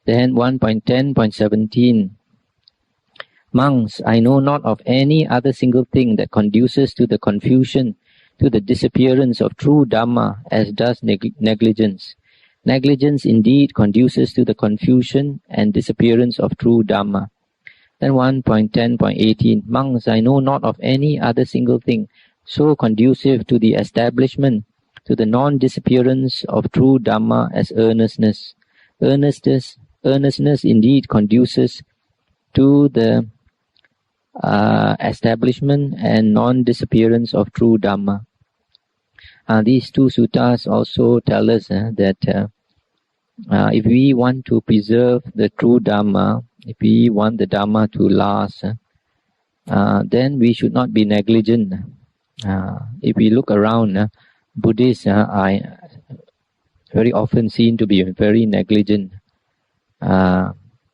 Then 1.10.17. Monks, I know not of any other single thing that conduces to the confusion, to the disappearance of true Dhamma, as does negligence. Negligence indeed conduces to the confusion and disappearance of true Dhamma. Then 1.10.18. Monks, I know not of any other single thing so conducive to the establishment, to the non-disappearance of true Dhamma as earnestness. Earnestness indeed conduces to the establishment and non-disappearance of true Dhamma. These two suttas also tell us that if we want to preserve the true Dhamma, if we want the Dhamma to last, then we should not be negligent. If we look around, Buddhists are very often seen to be very negligent.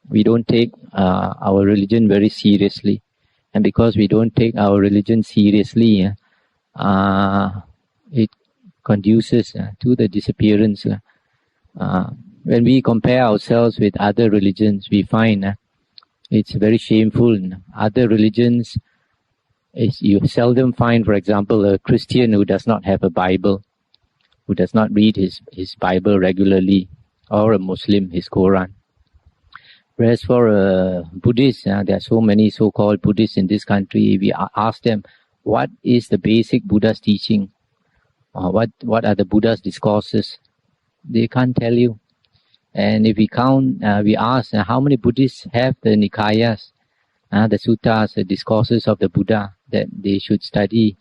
We don't take our religion very seriously. And because we don't take our religion seriously, it conduces to the disappearance. When we compare ourselves with other religions, we find it's very shameful. Other religions, you seldom find, for example, a Christian who does not have a Bible, who does not read his Bible regularly, or a Muslim, his Quran. Whereas for a Buddhist, there are so many so-called Buddhists in this country. We ask them, what is the basic Buddha's teaching? What are the Buddha's discourses? They can't tell you. And if we count, we ask, how many Buddhists have the Nikayas, the suttas, the discourses of the Buddha that they should study,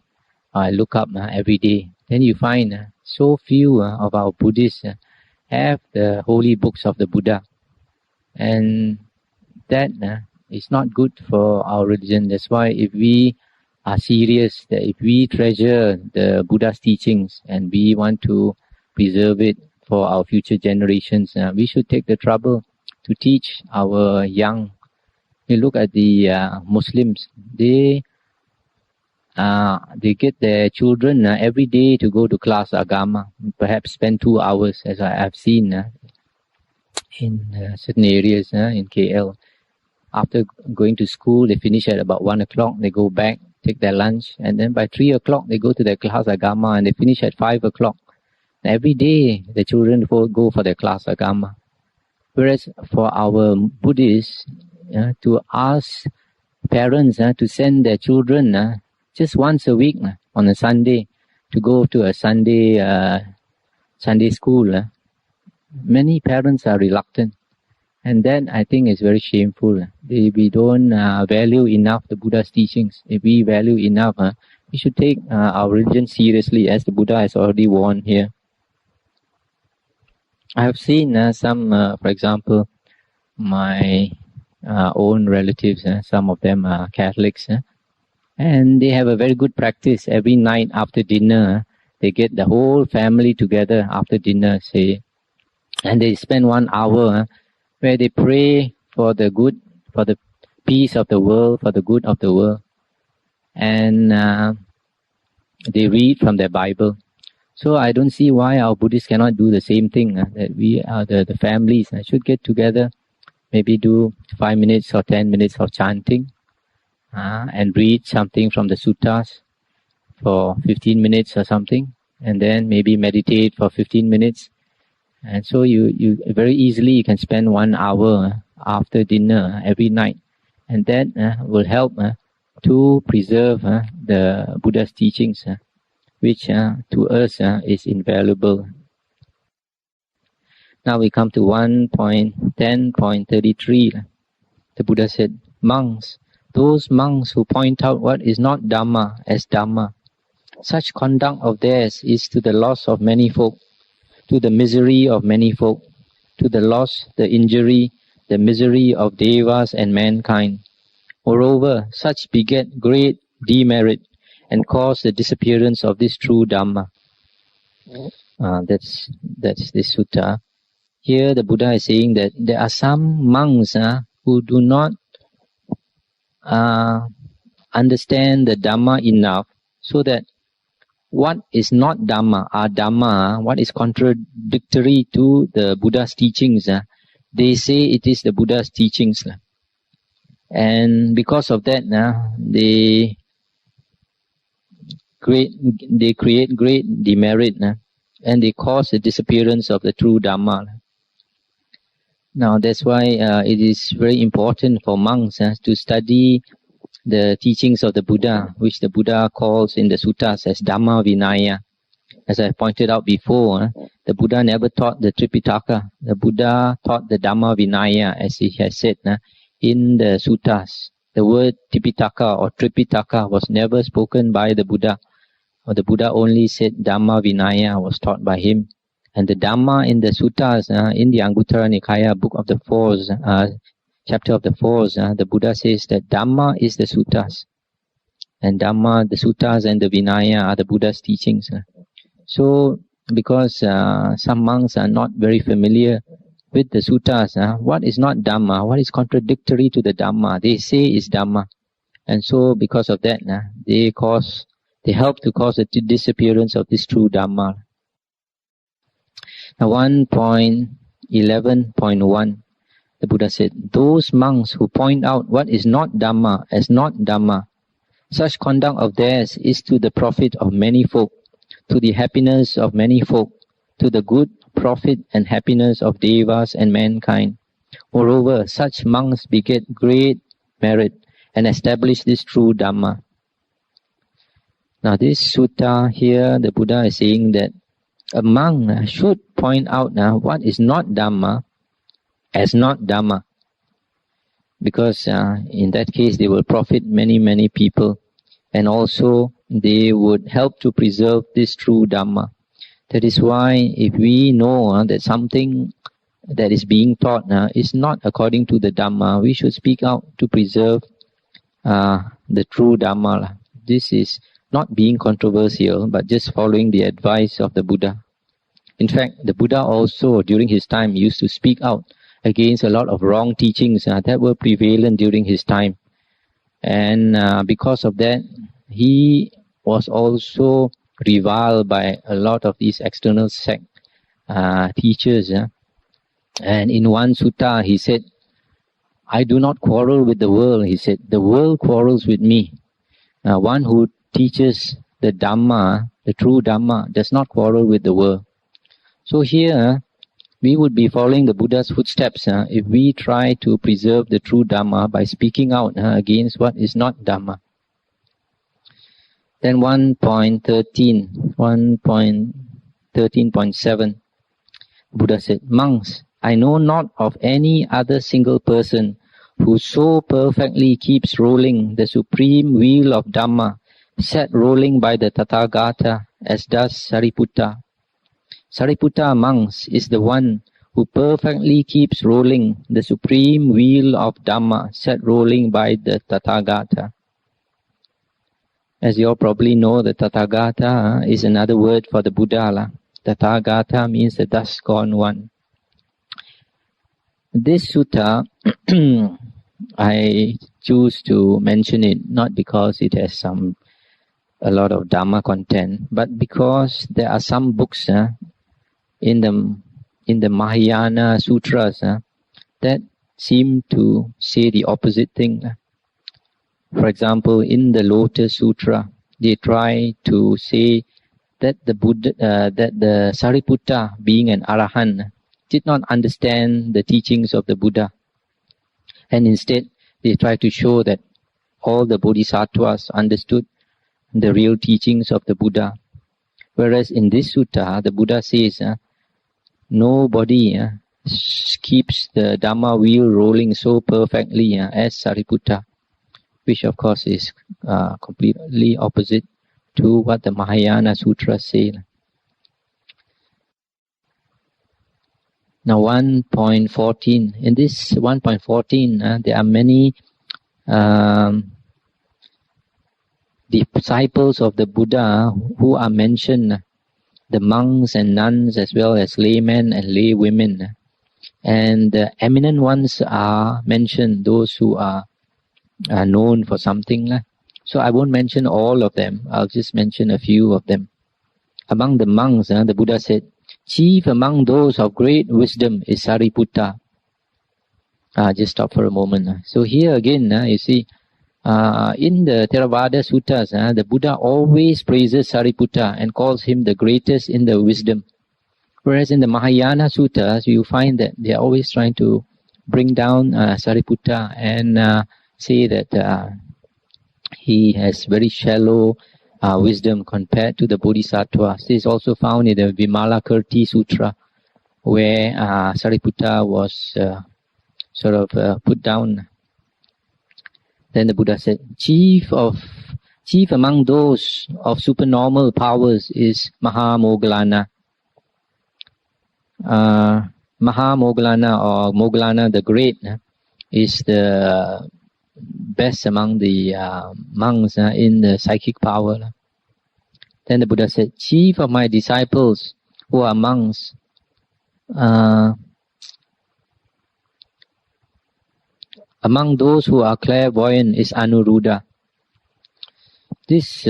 look up every day? Then you find so few of our Buddhists have the holy books of the Buddha. And that is not good for our religion. That's why if we are serious, that if we treasure the Buddha's teachings and we want to preserve it for our future generations, we should take the trouble to teach our young. You look at the Muslims, they get their children every day to go to class agama, perhaps spend 2 hours, as I have seen in certain areas in KL. After going to school, they finish at about 1 o'clock, they go back, take their lunch, and then by 3 o'clock they go to their class agama and they finish at 5 o'clock. Every day the children go for their class agama. Whereas for our Buddhists, to ask parents to send their children just once a week on a Sunday to go to a Sunday school, many parents are reluctant. And that, I think, is very shameful. We don't value enough the Buddha's teachings. If we value enough, we should take our religion seriously, as the Buddha has already warned here. I have seen some, for example, my own relatives, some of them are Catholics, and they have a very good practice. Every night after dinner, they get the whole family together after dinner, say, and they spend 1 hour where they pray for the good, for the peace of the world, for the good of the world. And they read from their Bible. So I don't see why our Buddhists cannot do the same thing, that we, the families should get together, maybe do 5 minutes or 10 minutes of chanting, and read something from the suttas for 15 minutes or something, and then maybe meditate for 15 minutes. And so you very easily you can spend 1 hour after dinner every night, and that will help to preserve the Buddha's teachings, which to us is invaluable. Now we come to 1.10.33. The Buddha said, monks, those monks who point out what is not Dhamma as Dhamma, such conduct of theirs is to the loss of many folk, to the misery of many folk, to the loss, the injury, the misery of devas and mankind. Moreover, such beget great demerit and cause the disappearance of this true Dhamma. That's this sutta. Here the Buddha is saying that there are some monks who do not understand the Dhamma enough, so that what is not Dhamma, what is contradictory to the Buddha's teachings, they say it is the Buddha's teachings. And because of that, they create great demerit, and they cause the disappearance of the true Dhamma. Now that's why it is very important for monks to study the teachings of the Buddha, which the Buddha calls in the suttas as Dhamma Vinaya. As I pointed out before, the Buddha never taught the Tripitaka. The Buddha taught the Dhamma Vinaya, as he has said in the suttas. The word Tipitaka or Tripitaka was never spoken by the Buddha. Or the Buddha only said Dhamma Vinaya was taught by him. And the Dhamma in the suttas, in the Anguttara Nikaya, book of the Fours, chapter of the Fours, the Buddha says that Dhamma is the suttas. And Dhamma, the suttas and the Vinaya are the Buddha's teachings. So, because some monks are not very familiar with the suttas, what is not Dhamma, what is contradictory to the Dhamma, they say is Dhamma. And so, because of that, they help to cause the disappearance of this true Dhamma. Now 1.11.1, the Buddha said, those monks who point out what is not Dhamma as not Dhamma, such conduct of theirs is to the profit of many folk, to the happiness of many folk, to the good profit and happiness of devas and mankind. Moreover, such monks beget great merit and establish this true Dhamma. Now this sutta here, the Buddha is saying that a monk should point out what is not Dhamma as not Dhamma. Because in that case they will profit many people. And also they would help to preserve this true Dhamma. That is why if we know that something that is being taught is not according to the Dhamma, we should speak out to preserve the true Dhamma. This is not being controversial, but just following the advice of the Buddha. In fact, the Buddha also during his time used to speak out against a lot of wrong teachings that were prevalent during his time. And because of that, he was also reviled by a lot of these external sect teachers. And in one sutta, he said, I do not quarrel with the world. He said, the world quarrels with me. One who teaches the Dhamma, the true Dhamma, does not quarrel with the world. So here, we would be following the Buddha's footsteps if we try to preserve the true Dhamma by speaking out against what is not Dhamma. Then 1.13.7, Buddha said, monks, I know not of any other single person who so perfectly keeps rolling the supreme wheel of Dhamma, set rolling by the Tathagata, as does Sariputta. Sariputta monks is the one who perfectly keeps rolling the supreme wheel of Dhamma, set rolling by the Tathagata. As you all probably know, the Tathagata is another word for the Buddha. Tathagata means the thus gone one. This sutta, I choose to mention it not because it has a lot of Dhamma content, but because there are some books in the Mahayana Sutras that seem to say the opposite thing. For example, in the Lotus Sutra, they try to say that the Buddha, that the Sariputta, being an Arahant, did not understand the teachings of the Buddha, and instead they try to show that all the Bodhisattvas understood the real teachings of the Buddha. Whereas in this sutta, the Buddha says, nobody keeps the Dhamma wheel rolling so perfectly as Sariputta, which of course is completely opposite to what the Mahayana Sutras say. Now 1.14. In this 1.14, there are many disciples of the Buddha who are mentioned, the monks and nuns as well as laymen and laywomen. And the eminent ones are mentioned, those who are known for something. So I won't mention all of them, I'll just mention a few of them. Among the monks, the Buddha said, chief among those of great wisdom is Sariputta. Just stop for a moment. So here again, you see, in the Theravada Suttas, the Buddha always praises Sariputta and calls him the greatest in the wisdom. Whereas in the Mahayana Suttas, you find that they are always trying to bring down Sariputta and say that he has very shallow wisdom compared to the Bodhisattvas. This is also found in the Vimalakirti Sutra, where Sariputta was sort of put down. Then the Buddha said, chief among those of supernormal powers is Mahamoggallana. Mahamoggallana or Moggallana the Great is the best among the monks in the psychic power. Then the Buddha said, chief of my disciples who are monks, among those who are clairvoyant is Anuruddha. This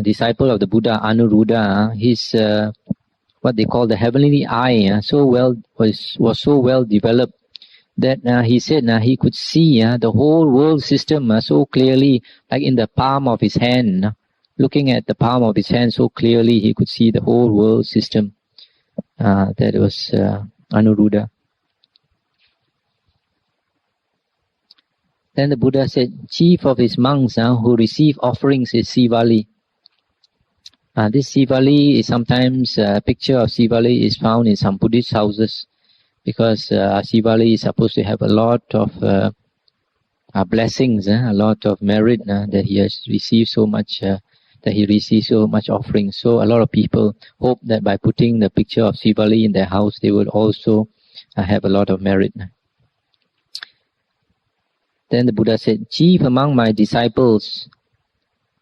disciple of the Buddha, Anuruddha, he's what they call the heavenly eye, was so well developed that he said he could see the whole world system so clearly, like in the palm of his hand. Looking at the palm of his hand so clearly, he could see the whole world system. That was Anuruddha. Then the Buddha said, chief of his monks who receive offerings is Sivali. This Sivali is sometimes, a picture of Sivali is found in some Buddhist houses, because Sivali is supposed to have a lot of blessings, a lot of merit that he has received so much, that he receives so much offering. So a lot of people hope that by putting the picture of Sivali in their house, they will also have a lot of merit. Then the Buddha said, chief among my disciples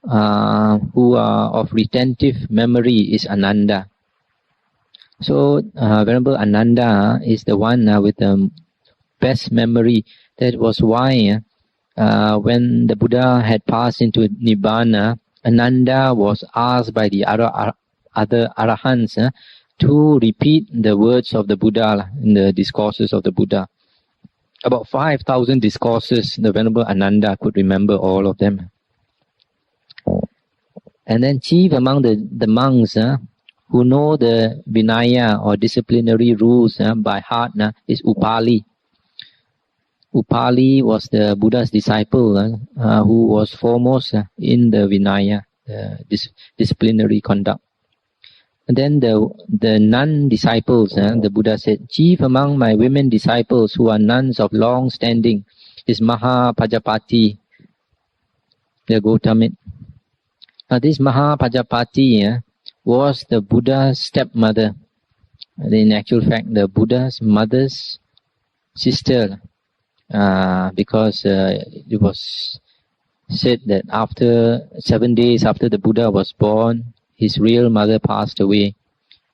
who are of retentive memory is Ananda. So Venerable Ananda is the one with the best memory. That was why when the Buddha had passed into Nibbana, Ananda was asked by the other Arahants to repeat the words of the Buddha in the discourses of the Buddha. About 5,000 discourses, the Venerable Ananda could remember all of them. And then chief among the monks who know the Vinaya or disciplinary rules by heart is Upali. Upali was the Buddha's disciple who was foremost in the Vinaya, disciplinary conduct. And then the nun disciples, the Buddha said, chief among my women disciples who are nuns of long standing is Mahapajapati, the Gautamit. Now this Mahapajapati was the Buddha's stepmother. In actual fact, the Buddha's mother's sister, because it was said that after 7 days after the Buddha was born, his real mother passed away.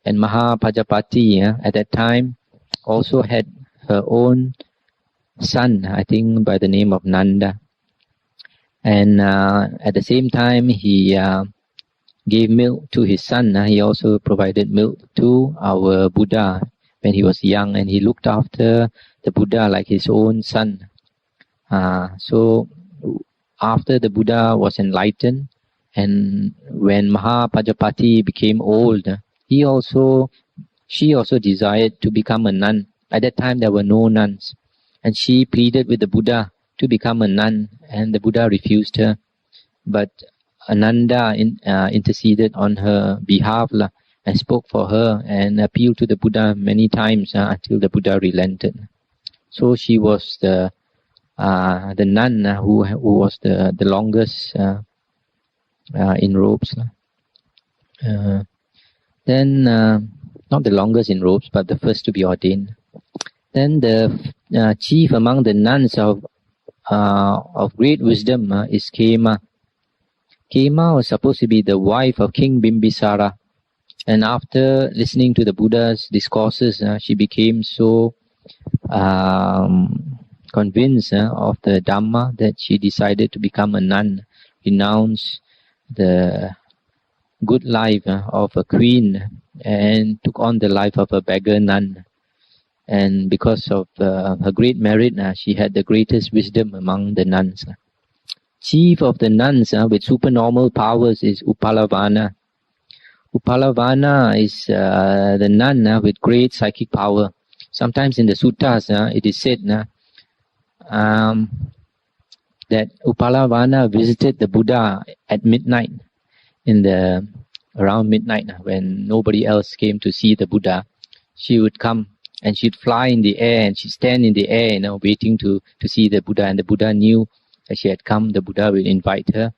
And Mahapajapati at that time also had her own son, I think by the name of Nanda. And at the same time, he gave milk to his son. He also provided milk to our Buddha when he was young, and he looked after the Buddha like his own son. So after the Buddha was enlightened, and when Mahapajapati became old, she also desired to become a nun. At that time, there were no nuns, and she pleaded with the Buddha to become a nun, and the Buddha refused her. But Ananda interceded on her behalf and spoke for her and appealed to the Buddha many times until the Buddha relented. So she was the nun who was the longest in robes. Then not the longest in robes, but the first to be ordained. Then the chief among the nuns of great wisdom is Khema. Khema was supposed to be the wife of King Bimbisara, and after listening to the Buddha's discourses, she became so convinced of the Dhamma that she decided to become a nun, renounce the good life of a queen, and took on the life of a beggar nun. And because of her great merit, she had the greatest wisdom among the nuns. Chief of the nuns with supernormal powers is Upalavana. Upalavana is the nun with great psychic power. Sometimes in the suttas, it is said that Upalavana visited the Buddha at midnight, around midnight, when nobody else came to see the Buddha. She would come and she'd fly in the air and she'd stand in the air, waiting to see the Buddha. And the Buddha knew that she had come. The Buddha will invite her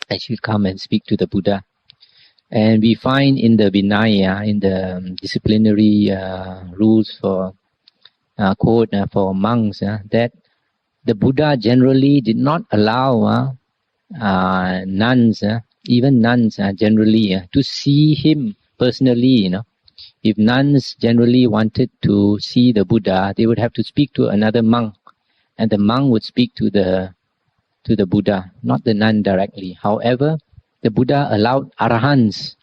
and she'd come and speak to the Buddha. And we find in the Vinaya, in the disciplinary rules for code for monks, that the Buddha generally did not allow nuns, even nuns generally, to see him personally. If nuns generally wanted to see the Buddha, they would have to speak to another monk, and the monk would speak to the Buddha, not the nun directly. However, the Buddha allowed arahant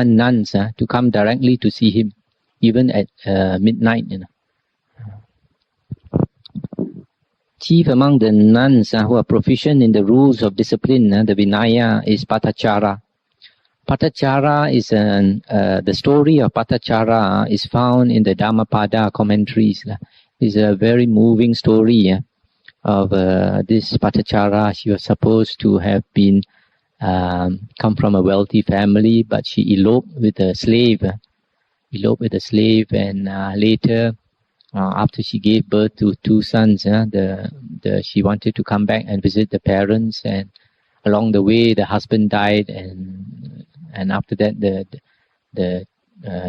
nuns to come directly to see him, even at midnight. Chief among the nuns who are proficient in the rules of discipline, the Vinaya, is Patachara. Patachara is the story of Patachara is found in the Dhammapada commentaries. It's a very moving story of this Patachara. She was supposed to have been come from a wealthy family, but she eloped with a slave. And later, after she gave birth to 2 sons, she wanted to come back and visit the parents, and along the way the husband died, and after that the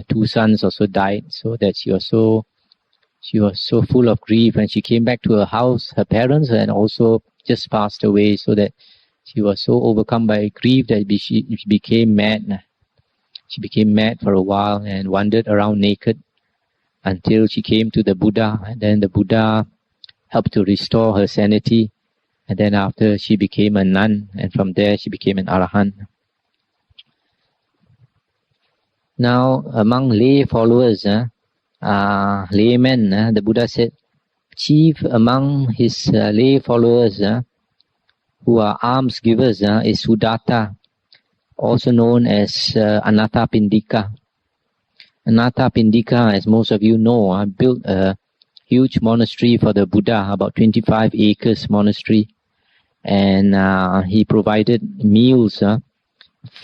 2 sons also died, so that she was so full of grief. When she came back to her house, her parents had also just passed away, so that she was so overcome by grief that she became mad. She became mad for a while and wandered around naked until she came to the Buddha, and then the Buddha helped to restore her sanity, and then after she became a nun, and from there she became an arahant. Now among lay followers, laymen, the Buddha said, chief among his lay followers who are alms givers is Sudatta, also known as Anathapindika. Anathapindika, as most of you know, built a huge monastery for the Buddha, about 25 acres monastery, and he provided meals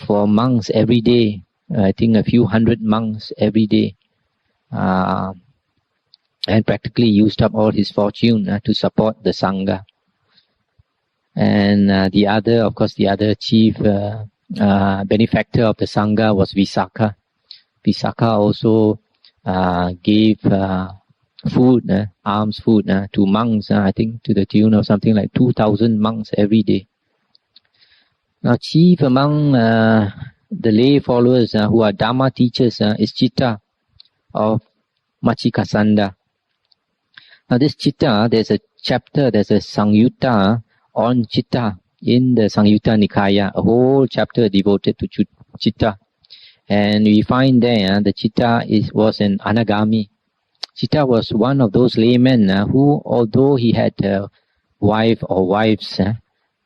for monks every day. I think a few hundred monks every day, and practically used up all his fortune to support the Sangha. And the other chief benefactor of the Sangha was Visakha. Visakha also gave food, alms food to monks, I think to the tune of something like 2,000 monks every day. Now, chief among the lay followers who are Dhamma teachers is Chitta of Machikasanda. Now, this Chitta, there's a Sangyutta on Chitta in the Sangyutta Nikaya, a whole chapter devoted to Chitta. And we find there the Chitta was an anagami. Chitta was one of those laymen who, although he had a wife or wives,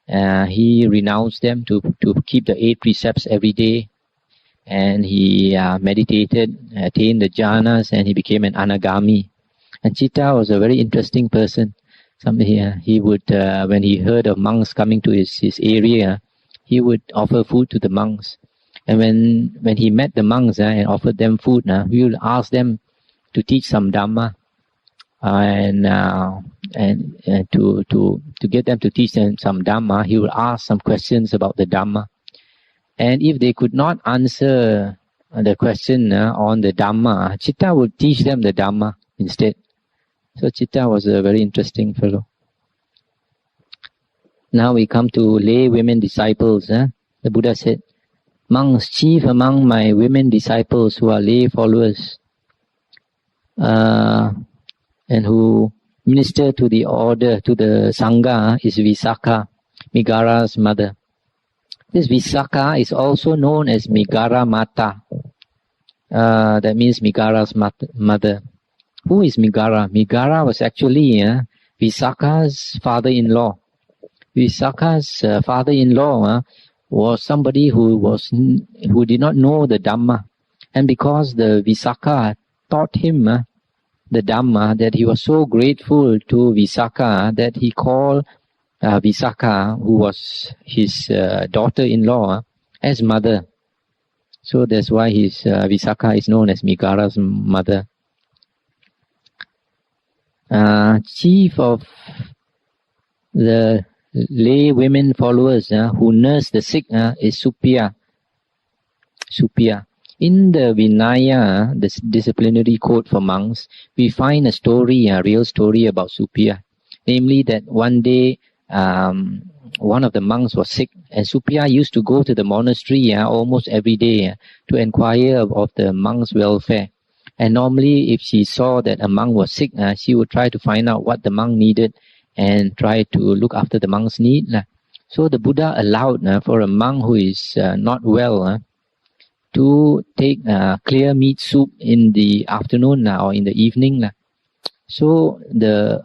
he renounced them to keep the 8 precepts every day. And he meditated, attained the jhanas, and he became an anagami. And Chitta was a very interesting person. He would, when he heard of monks coming to his area, he would offer food to the monks. And when he met the monks and offered them food, he would ask them to teach some Dhamma, and to get them to teach them some Dhamma, he would ask some questions about the Dhamma. And if they could not answer the question on the Dhamma, Chitta would teach them the Dhamma instead. So Chitta was a very interesting fellow. Now we come to lay women disciples. The Buddha said, monks, chief among my women disciples who are lay followers and who minister to the order, to the Sangha, is Visakha, Migara's mother. This Visakha is also known as Migara Mata. That means Migara's mother. Who is Migara? Migara was actually Visakha's father-in-law. Visakha's father-in-law was somebody who did not know the Dhamma, and because the Visakha taught him the Dhamma, that he was so grateful to Visakha that he called Visakha, who was his daughter-in-law, as mother. So that's why his Visakha is known as Migara's mother. Chief of the lay women followers who nurse the sick is Suppiya. In the Vinaya, the disciplinary code for monks, we find a story, a real story about Suppiya. Namely that one day, one of the monks was sick, and Suppiya used to go to the monastery almost every day to inquire of the monk's welfare. And normally, if she saw that a monk was sick, she would try to find out what the monk needed and try to look after the monk's need. So the Buddha allowed for a monk who is not well to take clear meat soup in the afternoon or in the evening. So the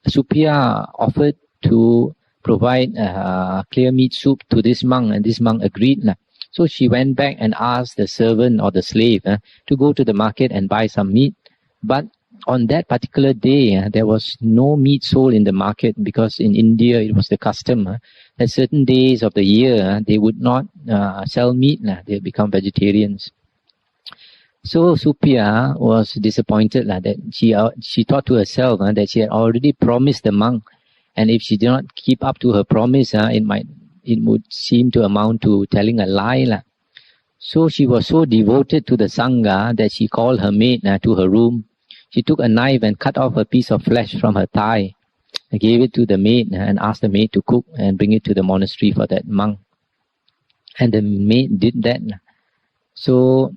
Suppiya offered to provide clear meat soup to this monk, and this monk agreed. So she went back and asked the servant or the slave to go to the market and buy some meat. But on that particular day, there was no meat sold in the market, because in India it was the custom that certain days of the year they would not sell meat. They become vegetarians. So Suppiya was disappointed that she thought to herself that she had already promised the monk, and if she did not keep up to her promise, it would seem to amount to telling a lie. So she was so devoted to the Sangha that she called her maid to her room. She took a knife and cut off a piece of flesh from her thigh, gave it to the maid and asked the maid to cook and bring it to the monastery for that monk. And the maid did that. So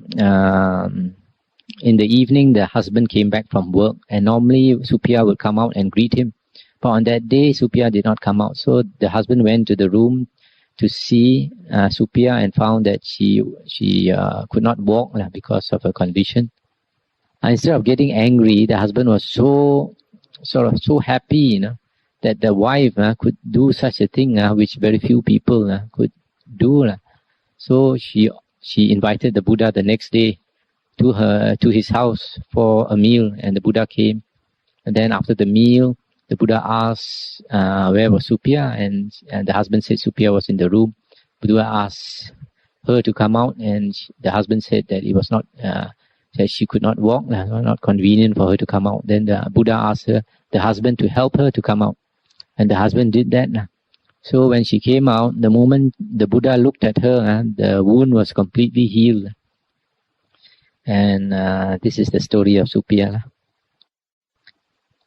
in the evening, the husband came back from work, and normally Suppiya would come out and greet him. But on that day, Suppiya did not come out. So the husband went to the room to see Suppiya and found that she could not walk because of her condition. Instead of getting angry, the husband was so happy, that the wife could do such a thing which very few people could do. So she invited the Buddha the next day to his house for a meal, and the Buddha came. And then after the meal, the Buddha asked where was Suppiya, and the husband said Suppiya was in the room. Buddha asked her to come out, and the husband said that it was not that she could not walk, not convenient for her to come out. Then the Buddha asked the husband to help her to come out, and the husband did that. So when she came out, the moment the Buddha looked at her, the wound was completely healed. And this is the story of Suppiya.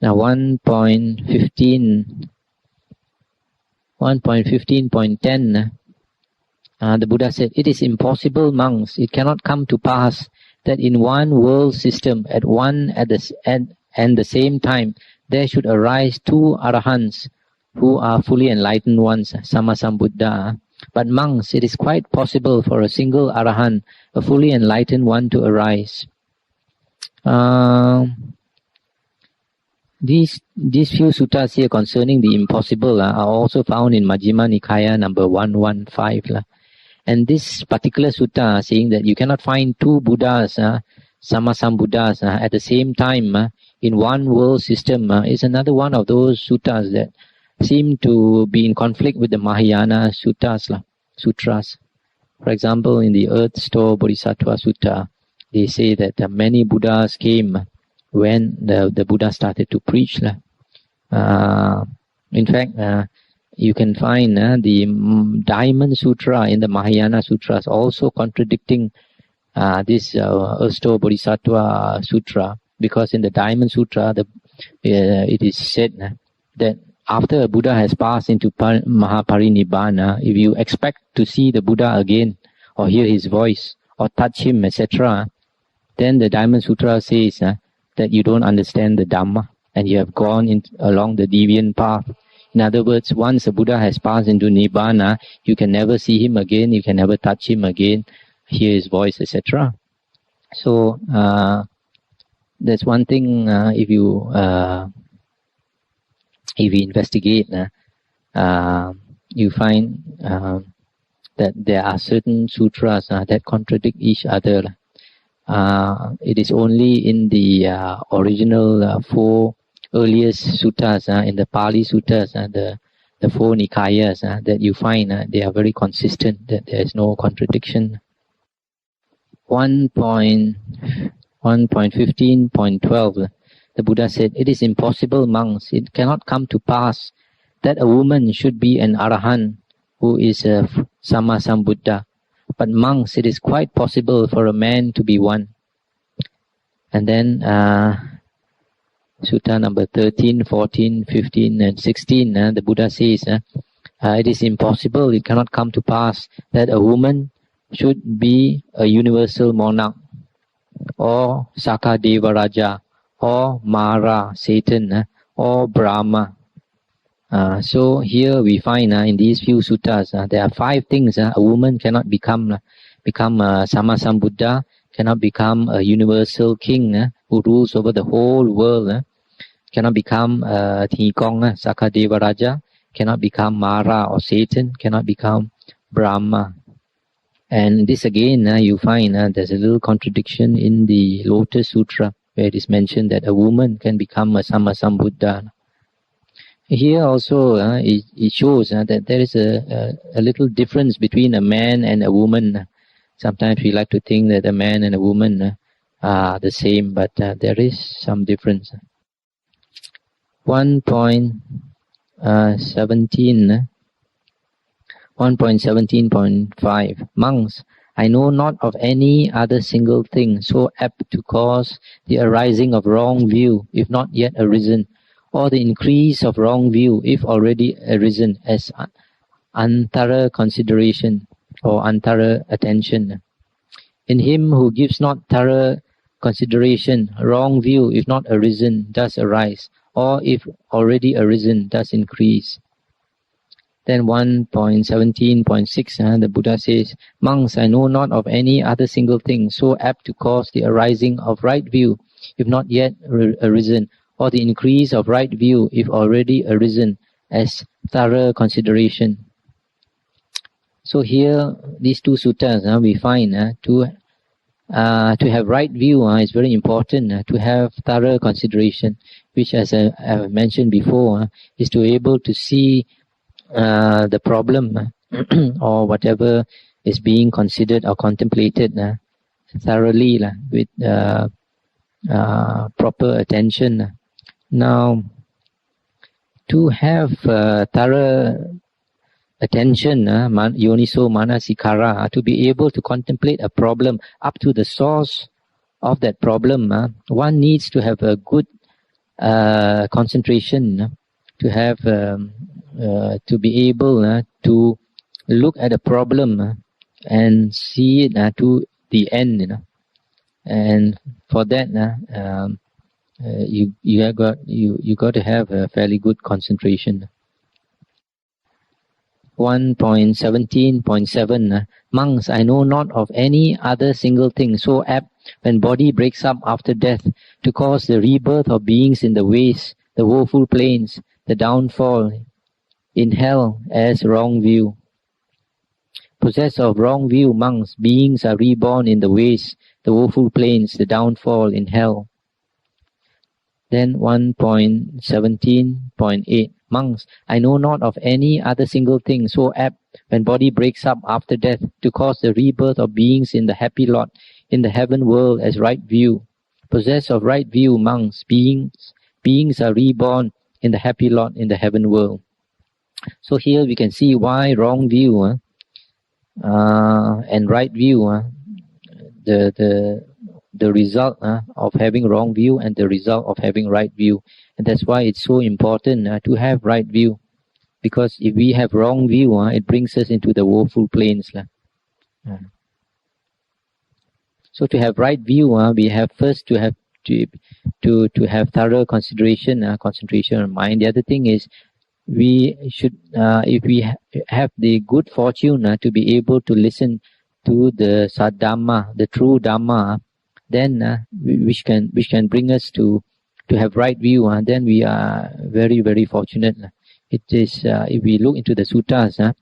Now 1.15.10, the Buddha said, "It is impossible, monks, it cannot come to pass that in one world system at the same time there should arise two arahants who are fully enlightened ones, Sammasambuddha. But monks, it is quite possible for a single arahant, a fully enlightened one, to arise." These few suttas here concerning the impossible are also found in Majjhima Nikaya number 115. And this particular sutta saying that you cannot find two Buddhas, Sammasambuddhas, at the same time in one world system is another one of those suttas that seem to be in conflict with the Mahayana sutras. For example, in the Earth Store Bodhisattva Sutta, they say that many Buddhas came when the Buddha started to preach. In fact, you can find the Diamond Sutra in the Mahayana Sutras also contradicting this Earth Store Bodhisattva Sutra, because in the Diamond Sutra, it is said that after a Buddha has passed into Mahaparinibbana, if you expect to see the Buddha again, or hear his voice, or touch him, etc., then the Diamond Sutra says that you don't understand the Dhamma, and you have gone along the deviant path. In other words, once a Buddha has passed into Nibbana, you can never see him again, you can never touch him again, hear his voice, etc. So, That's one thing. If you investigate, you find that there are certain sutras that contradict each other. It is only in the original 4 earliest suttas, in the Pali suttas, the 4 Nikayas, that you find they are very consistent, that there is no contradiction. 1.15.12, the Buddha said, "It is impossible, monks, it cannot come to pass that a woman should be an Arahant who is a Sammasambuddha. But monks, it is quite possible for a man to be one." And then Sutta number 13, 14, 15 and 16, the Buddha says, it is impossible, it cannot come to pass that a woman should be a universal monarch, or Sakadeva Raja, or Mara, Satan, or Brahma. So here we find in these few suttas, there are 5 things a woman cannot become a Sammasambuddha, cannot become a universal king who rules over the whole world, cannot become Thikong, Sakadeva Raja, cannot become Mara or Satan, cannot become Brahma. And this again, you find there's a little contradiction in the Lotus Sutra, where it is mentioned that a woman can become a Sammasambuddha. Here also, it shows that there is a little difference between a man and a woman. Sometimes we like to think that a man and a woman are the same, but there is some difference. 1.17.5 Monks, I know not of any other single thing so apt to cause the arising of wrong view, if not yet arisen, or the increase of wrong view, if already arisen, as antara consideration or antara attention. In him who gives not thorough consideration, wrong view, if not arisen, does arise, or if already arisen, does increase. Then 1.17.6, the Buddha says, Monks, I know not of any other single thing so apt to cause the arising of right view, if not yet arisen, or the increase of right view, if already arisen, as thorough consideration. So here, these 2 suttas, we find to have right view is very important, to have thorough consideration, which, as I have mentioned before, is to be able to see the problem or whatever is being considered or contemplated thoroughly with proper attention. Now, to have thorough attention, yoniso manasikara, to be able to contemplate a problem up to the source of that problem, one needs to have a good concentration, to have to be able to look at a problem and see it to the end, and for that you got to have a fairly good concentration. 1.17.7 Monks, I know not of any other single thing so apt, when body breaks up after death, to cause the rebirth of beings in the waste, the woeful plains, the downfall in hell, as wrong view. Possessed of wrong view, monks, beings are reborn in the waste, the woeful plains, the downfall in hell. Then 1.17.8 Monks, I know not of any other single thing so apt, when body breaks up after death, to cause the rebirth of beings in the happy lot, in the heaven world, as right view. Possessed of right view, monks, beings are reborn in the happy lot, in the heaven world. So here we can see why wrong view and right view, the result of having wrong view and the result of having right view. And that's why it's so important to have right view. Because if we have wrong view, it brings us into the woeful plains. So to have right view, we have first to have to have thorough concentration on mind. The other thing is, we should, if we have the good fortune to be able to listen to the Saddhamma, the true Dhamma, then which can bring us to have right view, then we are very, very fortunate. It is, if we look into the suttas,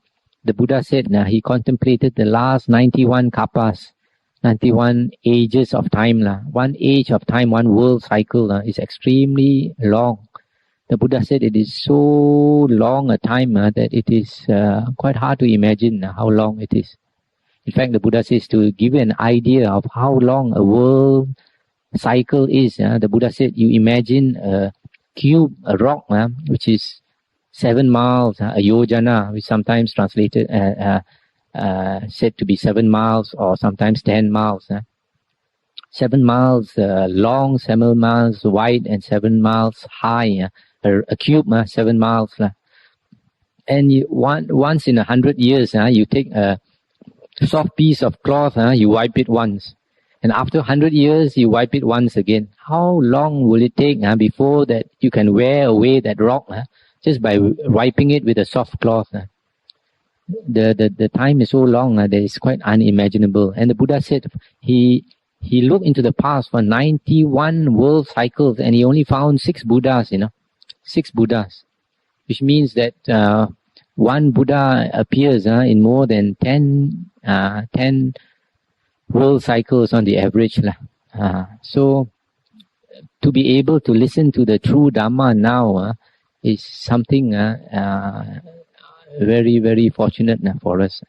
the Buddha said he contemplated the last 91 kapas, 91 ages of time. One age of time, one world cycle is extremely long. The Buddha said it is so long a time that it is quite hard to imagine how long it is. In fact, the Buddha says, to give you an idea of how long a world cycle is, the Buddha said, you imagine a cube, a rock, which is 7 miles, a yojana, which sometimes translated, said to be 7 miles or sometimes 10 miles. 7 miles long, 7 miles wide, and 7 miles high. A cube, 7 miles. And once in 100 years, you take a soft piece of cloth, you wipe it once. And after 100 years, you wipe it once again. How long will it take before that you can wear away that rock just by wiping it with a soft cloth? The time is so long that it's quite unimaginable. And the Buddha said he looked into the past for 91 world cycles, and he only found 6 Buddhas, 6 Buddhas, which means that one Buddha appears in more than 10 world cycles on the average. So to be able to listen to the true Dhamma now is something very, very fortunate for us.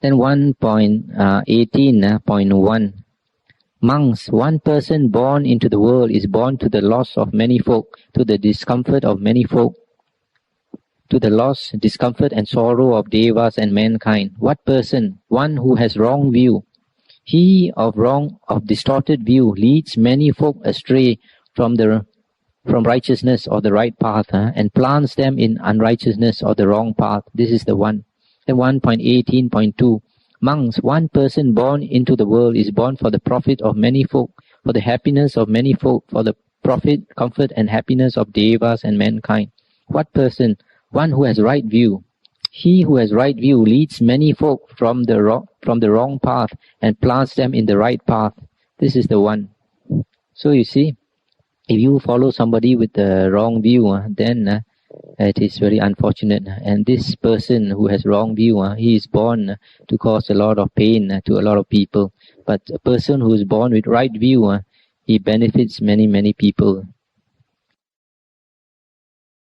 Then 1.18.1. Monks, one person born into the world is born to the loss of many folk, to the discomfort of many folk, to the loss, discomfort and sorrow of devas and mankind. What person? One who has wrong view. He of distorted view leads many folk astray from righteousness or the right path, and plants them in unrighteousness or the wrong path. This is the one. Then 1.18.2. Monks, one person born into the world is born for the profit of many folk, for the happiness of many folk, for the profit, comfort and happiness of devas and mankind. What person? One who has right view. He who has right view leads many folk from the wrong path and plants them in the right path. This is the one. So you see, if you follow somebody with the wrong view, then it is very unfortunate. And this person who has wrong view, he is born to cause a lot of pain to a lot of people. But a person who is born with right view, he benefits many, many people.